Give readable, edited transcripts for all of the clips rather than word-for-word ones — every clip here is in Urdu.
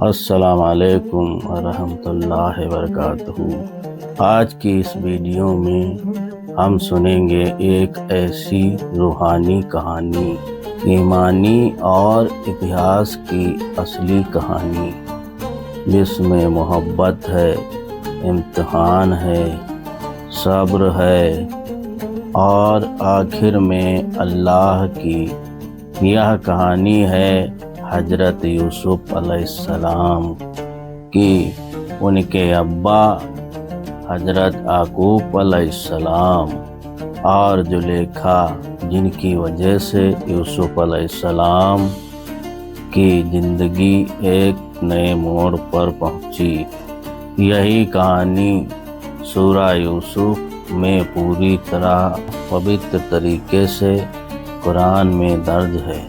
السلام علیکم ورحمۃ اللہ وبرکاتہ۔ آج کی اس ویڈیو میں ہم سنیں گے ایک ایسی روحانی کہانی، ایمانی اور اتہاس کی اصلی کہانی، جس میں محبت ہے، امتحان ہے، صبر ہے اور آخر میں اللہ کی۔ یہ کہانی ہے حضرت یوسف علیہ السلام کی۔ ان کے ابا حضرت یعقوب علیہ السلام اور زلیخا، جن کی وجہ سے یوسف علیہ السلام کی زندگی ایک نئے موڑ پر پہنچی۔ یہی کہانی سورہ یوسف میں پوری طرح پوتر طریقے سے قرآن میں درج ہے۔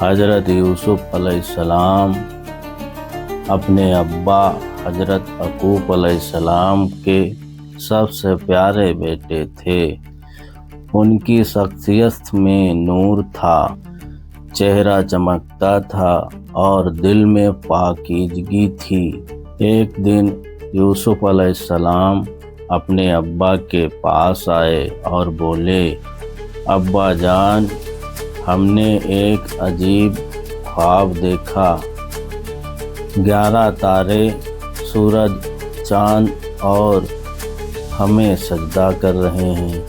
حضرت یوسف علیہ السلام اپنے ابا حضرت یعقوب علیہ السلام کے سب سے پیارے بیٹے تھے۔ ان کی شخصیت میں نور تھا، چہرہ چمکتا تھا اور دل میں پاکیزگی تھی۔ ایک دن یوسف علیہ السلام اپنے ابا کے پاس آئے اور بولے، ابا جان، ہم نے ایک عجیب خواب دیکھا۔ 11 تارے، سورج، چاند اور ہمیں سجدہ کر رہے ہیں۔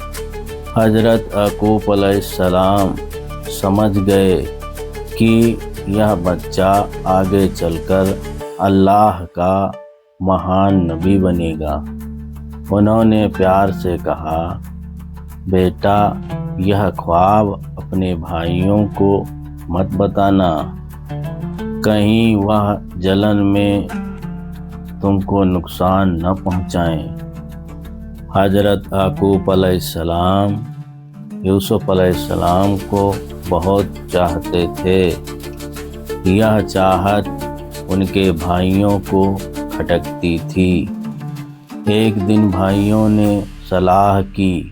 حضرت یعقوب علیہ السلام سمجھ گئے کہ یہ بچہ آگے چل کر اللہ کا مہان نبی بنے گا۔ انہوں نے پیار سے کہا، بیٹا، یہ خواب اپنے بھائیوں کو مت بتانا، کہیں وہ جلن میں تم کو نقصان نہ پہنچائیں۔ حضرت یعقوب علیہ السلام یوسف علیہ السلام کو بہت چاہتے تھے۔ یہ چاہت ان کے بھائیوں کو کھٹکتی تھی۔ ایک دن بھائیوں نے صلاح کی،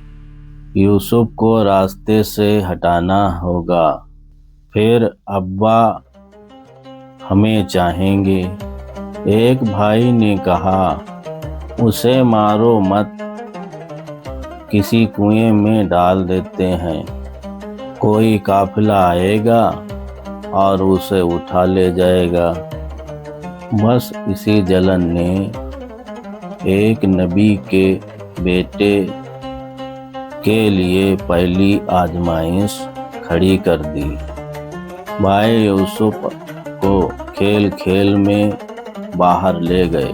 یوسف کو راستے سے ہٹانا ہوگا، پھر ابا ہمیں چاہیں گے۔ ایک بھائی نے کہا، اسے مارو مت، کسی کنویں میں ڈال دیتے ہیں، کوئی قافلہ آئے گا اور اسے اٹھا لے جائے گا۔ بس اسی جلن نے ایک نبی کے بیٹے کے لیے پہلی آزمائش کھڑی کر دی۔ بھائی یوسف کو کھیل کھیل میں باہر لے گئے۔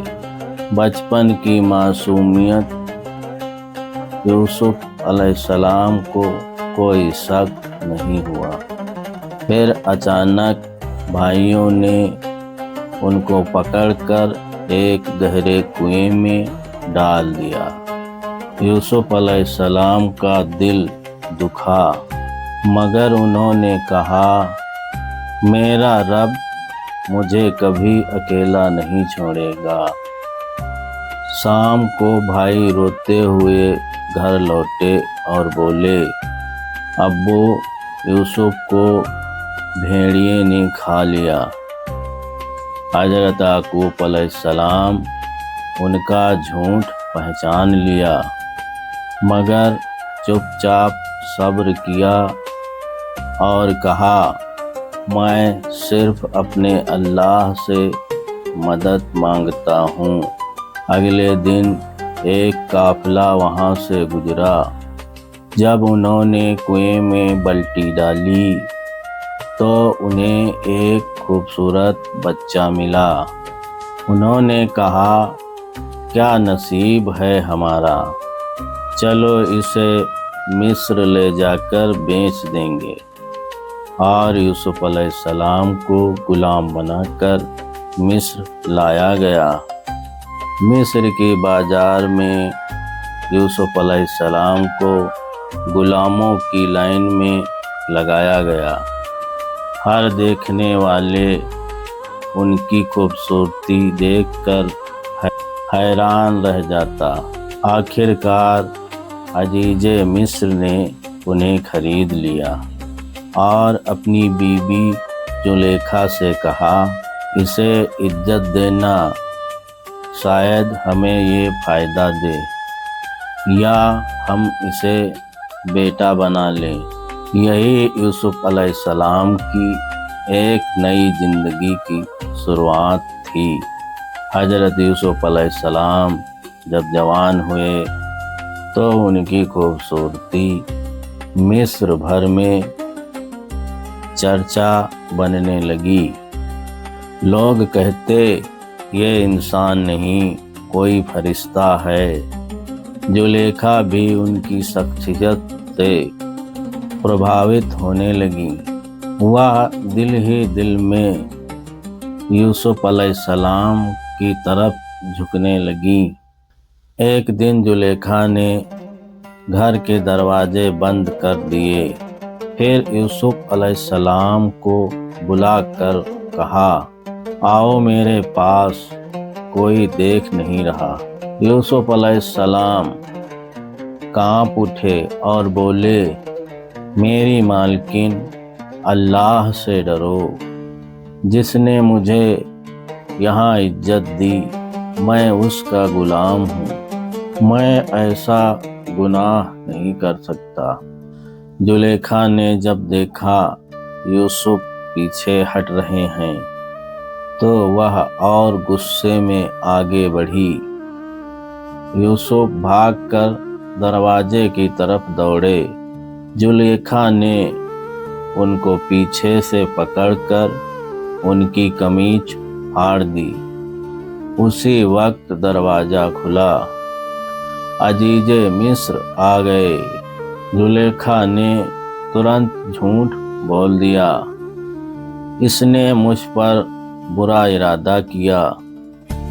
بچپن کی معصومیت۔ یوسف علیہ السلام کو کوئی شک نہیں ہوا۔ پھر اچانک بھائیوں نے ان کو پکڑ کر ایک گہرے کنویں میں ڈال دیا۔ یوسف علیہ السلام کا دل دکھا، مگر انہوں نے کہا، میرا رب مجھے کبھی اکیلا نہیں چھوڑے گا۔ شام کو بھائی روتے ہوئے گھر لوٹے اور بولے، ابو، یوسف کو بھیڑیے نے کھا لیا۔ حضرت یعقوب علیہ السلام ان کا جھوٹ پہچان لیا، مگر چپ چاپ صبر کیا اور کہا، میں صرف اپنے اللہ سے مدد مانگتا ہوں۔ اگلے دن ایک قافلہ وہاں سے گزرا۔ جب انہوں نے کنویں میں بالٹی ڈالی تو انہیں ایک خوبصورت بچہ ملا۔ انہوں نے کہا، کیا نصیب ہے ہمارا، چلو اسے مصر لے جا کر بیچ دیں گے۔ اور یوسف علیہ السلام کو غلام بنا کر مصر لایا گیا۔ مصر کی بازار میں یوسف علیہ السلام کو غلاموں کی لائن میں لگایا گیا۔ ہر دیکھنے والے ان کی خوبصورتی دیکھ کر حیران رہ جاتا۔ آخرکار عزیز مصر نے انہیں خرید لیا اور اپنی بیوی زلیخا سے کہا، اسے عزت دینا شاید ہمیں یہ فائدہ دے، یا ہم اسے بیٹا بنا لیں۔ یہی یوسف علیہ السلام کی ایک نئی زندگی کی شروعات تھی۔ حضرت یوسف علیہ السلام جب جوان ہوئے تو ان کی خوبصورتی مصر بھر میں چرچا بننے لگی۔ لوگ کہتے یہ انسان نہیں کوئی فرشتہ ہے۔ زلیخا بھی ان کی شخصیت سے پربھاوت ہونے لگی۔ وہ دل ہی دل میں یوسف علیہ السلام کی طرف جھکنے لگی۔ ایک دن زلیخا نے گھر کے دروازے بند کر دیے، پھر یوسف علیہ السلام کو بلا کر کہا، آؤ میرے پاس، کوئی دیکھ نہیں رہا۔ یوسف علیہ السلام کانپ اٹھے اور بولے، میری مالکن، اللہ سے ڈرو، جس نے مجھے یہاں عزت دی، میں اس کا غلام ہوں، میں ایسا گناہ نہیں کر سکتا۔ زلیخا نے جب دیکھا یوسف پیچھے ہٹ رہے ہیں تو وہ اور غصے میں آگے بڑھی۔ یوسف بھاگ کر دروازے کی طرف دوڑے۔ زلیخا نے ان کو پیچھے سے پکڑ کر ان کی قمیص پھاڑ دی۔ اسی وقت دروازہ کھلا، عزیز مصر آ گئے۔ زلیخا نے ترنت جھوٹ بول دیا، اس نے مجھ پر برا ارادہ کیا،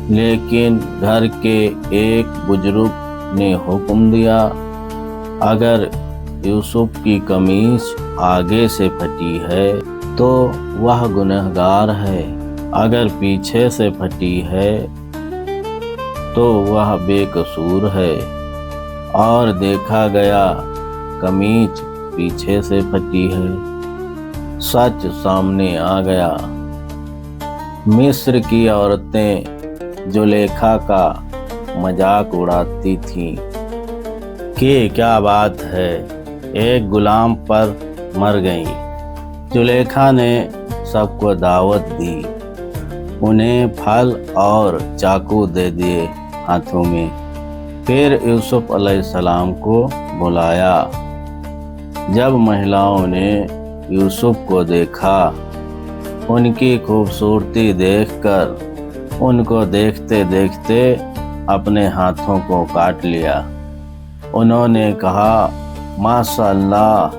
لیکن گھر کے ایک بزرگ نے حکم دیا، اگر یوسف کی قمیص آگے سے پھٹی ہے تو وہ گنہگار ہے، اگر پیچھے سے پھٹی ہے تو وہ بے قصور ہے۔ اور دیکھا گیا قمیص پیچھے سے پھٹی ہے۔ سچ سامنے آ گیا۔ مصر کی عورتیں زلیخا کا مذاق اڑاتی تھیں کہ کیا بات ہے، ایک غلام پر مر گئیں۔ زلیخا نے سب کو دعوت دی، انہیں پھل اور چاقو دے دیے ہاتھوں میں، پھر یوسف علیہ السلام کو بلایا۔ جب مہلاؤں نے یوسف کو دیکھا، ان کی خوبصورتی دیکھ کر ان کو دیکھتے دیکھتے اپنے ہاتھوں کو کاٹ لیا۔ انہوں نے کہا، ماشاء اللہ،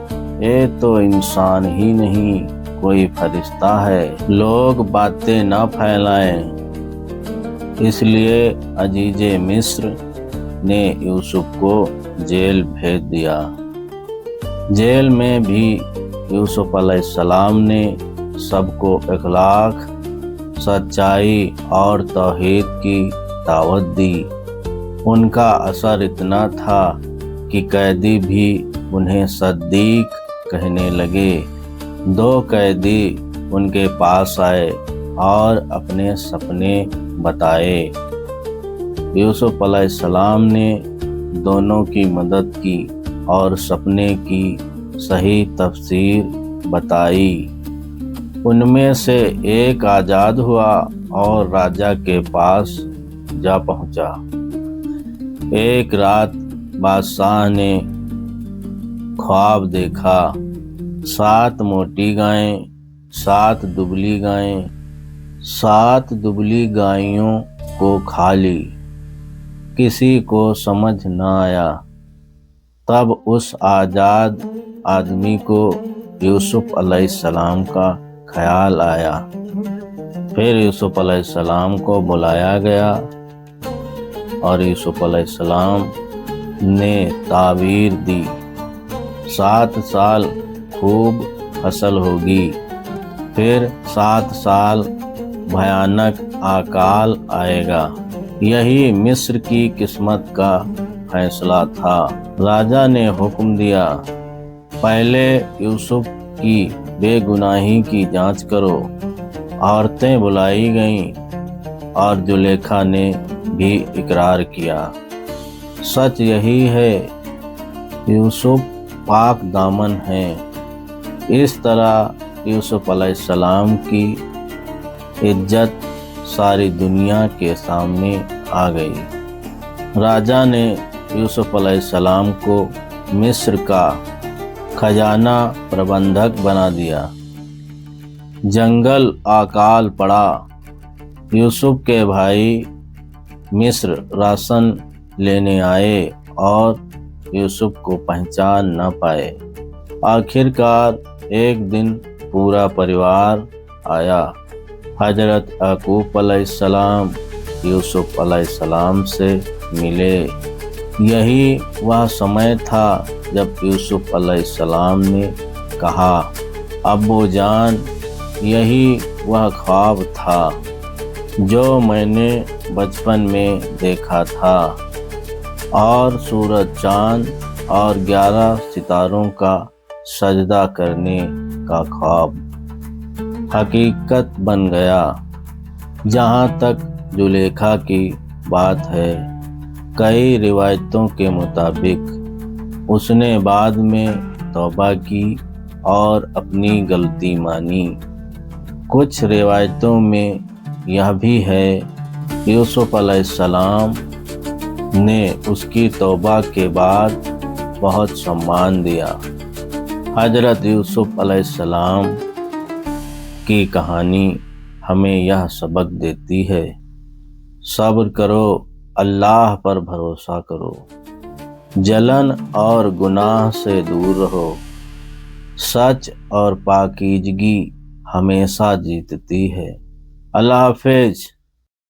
یہ تو انسان ہی نہیں کوئی فرشتہ ہے۔ لوگ باتیں نہ پھیلائیں۔ اس لیے عزیز مصر نے یوسف کو جیل بھیج دیا۔ جیل میں بھی یوسف علیہ السلام نے سب کو اخلاق، سچائی اور توحید کی دعوت دی۔ ان کا اثر اتنا تھا کہ قیدی بھی انہیں صدیق کہنے لگے۔ 2 قیدی ان کے پاس آئے اور اپنے سپنے بتائے۔ یوسف علیہ السلام نے دونوں کی مدد کی اور سپنے کی صحیح تفسیر بتائی۔ ان میں سے ایک آزاد ہوا اور راجا کے پاس جا پہنچا۔ ایک رات بادشاہ نے خواب دیکھا، 7 موٹی گائیں، 7 دبلی گائیں، 7 دبلی گائیوں کو کھا لی۔ کسی کو سمجھ نہ آیا۔ تب اس آزاد آدمی کو یوسف علیہ السلام کا خیال آیا۔ پھر یوسف علیہ السلام کو بلایا گیا اور یوسف علیہ السلام نے تعبیر دی، 7 سال خوب فصل ہوگی، پھر 7 سال بھیانک اکال آئے گا۔ یہی مصر کی قسمت کا فیصلہ تھا۔ راجا نے حکم دیا، پہلے یوسف کی بے گناہی کی جانچ کرو، عورتیں بلائی گئیں اور زلیخا نے بھی اقرار کیا۔ سچ یہی ہے، یوسف پاک دامن ہیں۔ اس طرح یوسف علیہ السلام کی عزت ساری دنیا کے سامنے آ گئی۔ راجا نے یوسف علیہ السلام کو مصر کا خزانہ پربندھک بنا دیا۔ جنگل اکال پڑا۔ یوسف کے بھائی مصر راشن لینے آئے اور یوسف کو پہچان نہ پائے۔ آخر کار ایک دن پورا پریوار آیا۔ حضرت یعقوب علیہ السلام یوسف علیہ السلام سے ملے۔ یہی وہ سمے تھا جب یوسف علیہ السلام نے کہا، ابو جان، یہی وہ خواب تھا جو میں نے بچپن میں دیکھا تھا، اور سورج، چاند اور 11 ستاروں کا سجدہ کرنے کا خواب حقیقت بن گیا۔ جہاں تک زلیخا کی بات ہے، کئی روایتوں کے مطابق اس نے بعد میں توبہ کی اور اپنی غلطی مانی۔ کچھ روایتوں میں یہ بھی ہے یوسف علیہ السلام نے اس کی توبہ کے بعد بہت سمان دیا۔ حضرت یوسف علیہ السلام کی کہانی ہمیں یہ سبق دیتی ہے، صبر کرو، اللہ پر بھروسہ کرو، جلن اور گناہ سے دور رہو، سچ اور پاکیزگی ہمیشہ جیتتی ہے۔ اللہ حافظ۔